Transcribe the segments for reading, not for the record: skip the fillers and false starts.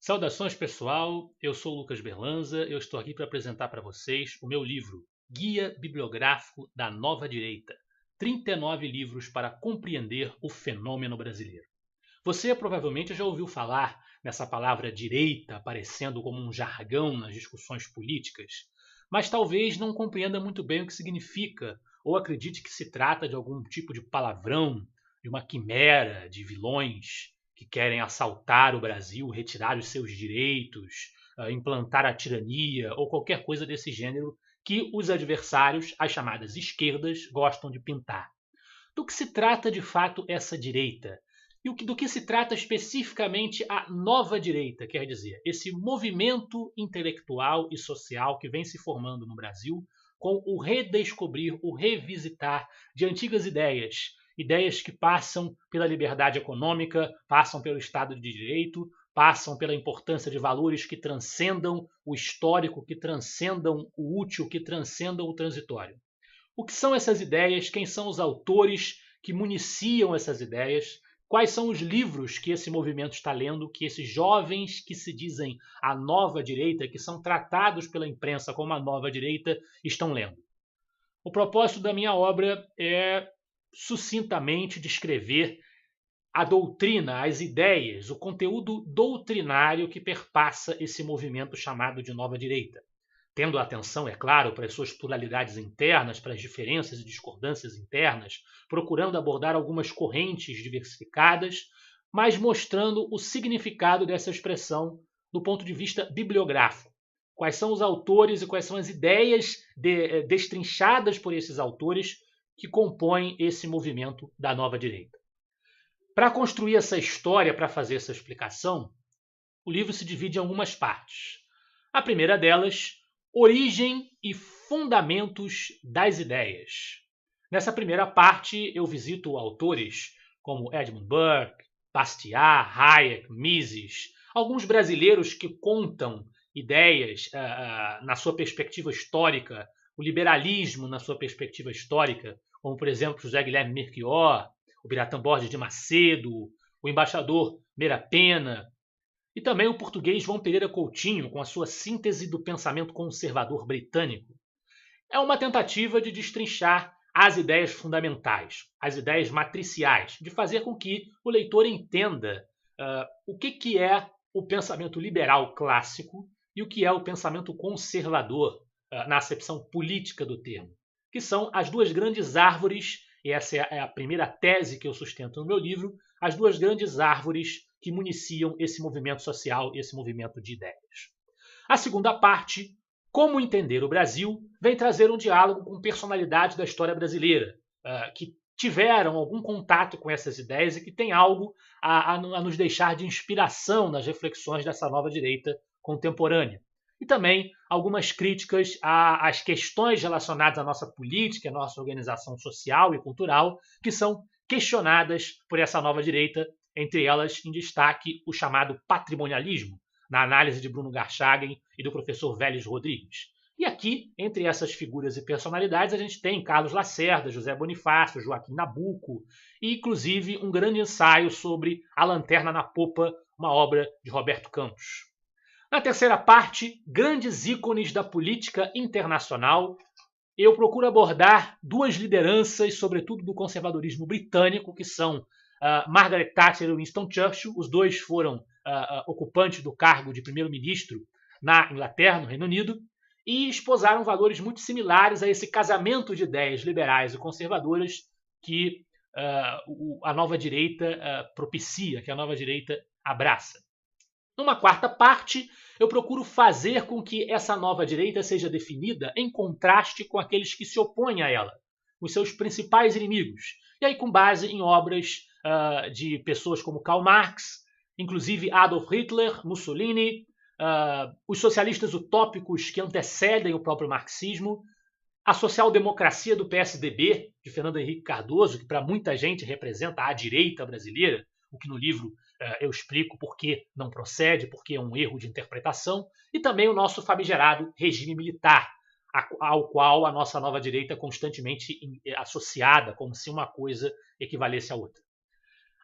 Saudações, pessoal. Eu sou o Lucas Berlanza. Eu estou aqui para apresentar para vocês o meu livro Guia Bibliográfico da Nova Direita. 39 livros para compreender o fenômeno brasileiro. Você provavelmente já ouviu falar nessa palavra direita aparecendo como um jargão nas discussões políticas, mas talvez não compreenda muito bem o que significa ou acredite que se trata de algum tipo de palavrão, de uma quimera de vilões que querem assaltar o Brasil, retirar os seus direitos, implantar a tirania ou qualquer coisa desse gênero que os adversários, as chamadas esquerdas, gostam de pintar. Do que se trata de fato essa direita? E do que se trata especificamente a nova direita, quer dizer, esse movimento intelectual e social que vem se formando no Brasil com o redescobrir, o revisitar de antigas ideias, ideias que passam pela liberdade econômica, passam pelo Estado de Direito, passam pela importância de valores que transcendam o histórico, que transcendam o útil, que transcendam o transitório. O que são essas ideias? Quem são os autores que municiam essas ideias? Quais são os livros que esse movimento está lendo, que esses jovens que se dizem a nova direita, que são tratados pela imprensa como a nova direita, estão lendo? O propósito da minha obra é sucintamente descrever a doutrina, as ideias, o conteúdo doutrinário que perpassa esse movimento chamado de nova direita. Tendo atenção, é claro, para as suas pluralidades internas, para as diferenças e discordâncias internas, procurando abordar algumas correntes diversificadas, mas mostrando o significado dessa expressão do ponto de vista bibliográfico. Quais são os autores e quais são as ideias destrinchadas por esses autores que compõem esse movimento da nova direita. Para construir essa história, para fazer essa explicação, o livro se divide em algumas partes. A primeira delas, origem e fundamentos das ideias. Nessa primeira parte, eu visito autores como Edmund Burke, Bastiat, Hayek, Mises, alguns brasileiros que contam ideias na sua perspectiva histórica, o liberalismo na sua perspectiva histórica, como, por exemplo, José Guilherme Melchior, o Biratan Borges de Macedo, o embaixador Meira Pena, e também o português João Pereira Coutinho, com a sua síntese do pensamento conservador britânico. É uma tentativa de destrinchar as ideias fundamentais, as ideias matriciais, de fazer com que o leitor entenda o que é o pensamento liberal clássico e o que é o pensamento conservador, na acepção política do termo, que são as duas grandes árvores, e essa é a primeira tese que eu sustento no meu livro, as duas grandes árvores que municiam esse movimento social, esse movimento de ideias. A segunda parte, como entender o Brasil, vem trazer um diálogo com personalidades da história brasileira, que tiveram algum contato com essas ideias e que tem algo a nos deixar de inspiração nas reflexões dessa nova direita contemporânea. E também algumas críticas às questões relacionadas à nossa política, à nossa organização social e cultural, que são questionadas por essa nova direita, entre elas em destaque o chamado patrimonialismo, na análise de Bruno Garchagen e do professor Vélez Rodrigues. E aqui, entre essas figuras e personalidades, a gente tem Carlos Lacerda, José Bonifácio, Joaquim Nabuco e, inclusive, um grande ensaio sobre A Lanterna na Popa, uma obra de Roberto Campos. Na terceira parte, grandes ícones da política internacional, eu procuro abordar duas lideranças, sobretudo do conservadorismo britânico, que são Margaret Thatcher e Winston Churchill. Os dois foram ocupantes do cargo de primeiro-ministro na Inglaterra, no Reino Unido, e esposaram valores muito similares a esse casamento de ideias liberais e conservadoras que a nova direita propicia, que a nova direita abraça. Numa quarta parte, eu procuro fazer com que essa nova direita seja definida em contraste com aqueles que se opõem a ela, os seus principais inimigos. E aí com base em obras de pessoas como Karl Marx, inclusive Adolf Hitler, Mussolini, os socialistas utópicos que antecedem o próprio marxismo, a social-democracia do PSDB, de Fernando Henrique Cardoso, que para muita gente representa a direita brasileira, o que no livro eu explico por que não procede, porque é um erro de interpretação, e também o nosso famigerado regime militar, ao qual a nossa nova direita é constantemente associada, como se uma coisa equivalesse à outra.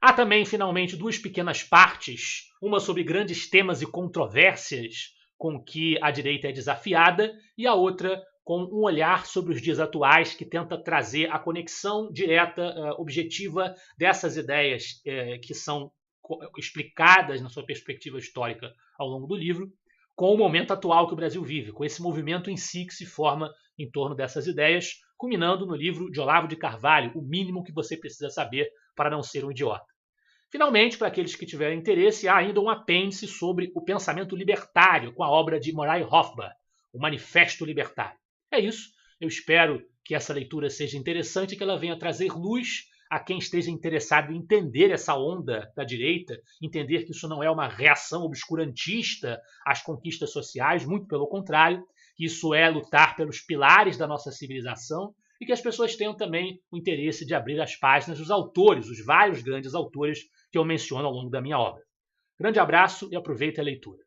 Há também, finalmente, duas pequenas partes, uma sobre grandes temas e controvérsias com que a direita é desafiada e a outra com um olhar sobre os dias atuais que tenta trazer a conexão direta, objetiva dessas ideias que são explicadas na sua perspectiva histórica ao longo do livro, com o momento atual que o Brasil vive, com esse movimento em si que se forma em torno dessas ideias, culminando no livro de Olavo de Carvalho, O Mínimo que Você Precisa Saber para Não Ser um Idiota. Finalmente, para aqueles que tiverem interesse, há ainda um apêndice sobre o pensamento libertário, com a obra de Murray Rothbard, O Manifesto Libertário. É isso. Eu espero que essa leitura seja interessante e que ela venha trazer luz a quem esteja interessado em entender essa onda da direita, entender que isso não é uma reação obscurantista às conquistas sociais, muito pelo contrário, que isso é lutar pelos pilares da nossa civilização e que as pessoas tenham também o interesse de abrir as páginas dos autores, os vários grandes autores que eu menciono ao longo da minha obra. Grande abraço e aproveite a leitura.